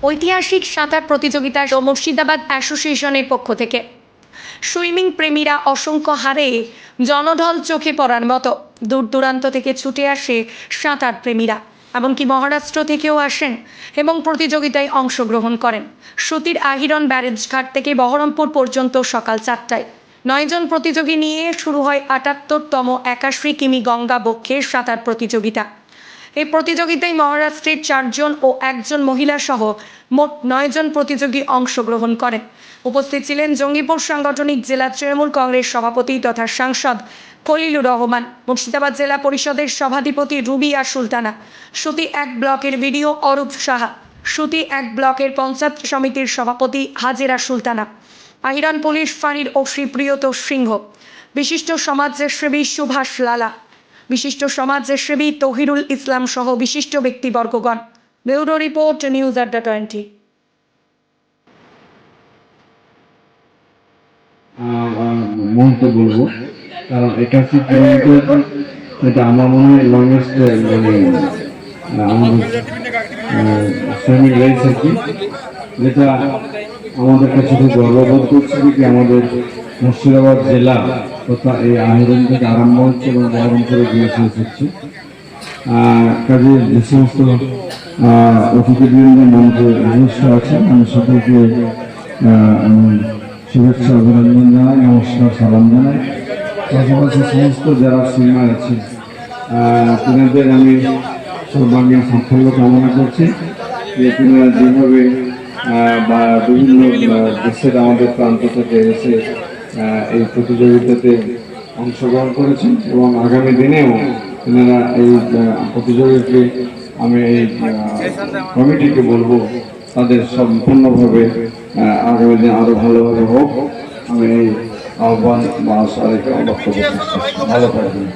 ঐতিহাসিক সাঁতার প্রতিযোগিতা মুর্শিদাবাদ অ্যাসোসিয়েশনের পক্ষ থেকে সুইমিং প্রেমীরা অসংখ্য হারে জনঢল চোখে পড়ার মতো দূর দূরান্ত থেকে ছুটে আসে সাঁতার প্রেমীরা, এমনকি মহারাষ্ট্র থেকেও আসেন এবং প্রতিযোগিতায় অংশগ্রহণ করেন। সুতির আহিরন ব্যারেজ ঘাট থেকে বহরমপুর পর্যন্ত সকাল 4টায় 9 জন প্রতিযোগী নিয়ে শুরু হয় 78তম 81 কিমি গঙ্গা বক্ষের সাঁতার প্রতিযোগিতা। এই প্রতিযোগিতায় মহারাষ্ট্রের 4 জন ও 1 জন মহিলা সহ মোট 9 জন প্রতিযোগী অংশগ্রহণ করেন। উপস্থিত ছিলেন জঙ্গিপুর সাংগঠনিক জেলা তৃণমূল কংগ্রেস সভাপতি তথা সাংসদ খলিলুর রহমান, মুর্শিদাবাদ জেলা পরিষদের সভাধিপতি রুবিয়া সুলতানা, সুতি 1 ব্লকের বিডিও অরূপ সাহা, সুতি 1 ব্লকের পঞ্চায়েত সমিতির সভাপতি হাজেরা সুলতানা, আহিরন পুলিশ ফাঁড়ির ওসি প্রিয়ত সিংহ, বিশিষ্ট সমাজসেবী সুভাষ লালা, বিশিষ্ট সমাজসেবী তহিরুল ইসলাম সহ বিশিষ্ট ব্যক্তিবর্গগণ। ব্যুরো রিপোর্ট, নিউজ আড্ডা 20। মুহূর্ত বলবো, কারণ 81 কিলোমিটার এটা আমার মনে হয় লংগেস্ট আমাদের সুইমিং রেস আর কি, যেটা আমাদের কাছে খুব গর্ববোধ করছি কি আমাদের মুর্শিদাবাদ জেলা তথা এই আহিরন থেকে আরম্ভ হচ্ছে এবং বহরমপুরে গিয়ে শেষ হচ্ছে। কাজে যে সমস্ত অতিথিবৃন্দ মঞ্চে নিজস্ব আছেন আমি সকলকে শুভেচ্ছা অভিনন্দন জানাই, নমস্কার সালাম জানাই। পাশাপাশি সমস্ত যারা সুইমার আছে তিনাদের আমি সর্বাঙ্গীন সাফল্য কামনা করছি যে তিনারা যেভাবে বা বিভিন্ন দেশের আমাদের প্রান্ত থেকে এসে এই প্রতিযোগিতাতে অংশগ্রহণ করেছেন এবং আগামী দিনেও তিনারা এই প্রতিযোগীকে আমি এই কমিটিকে বলবো তাদের সম্পূর্ণভাবে আগামী দিন আরো ভালোভাবে হোক। আমি এই আহ্বান বা বক্তব্য ভালো থাকবেন।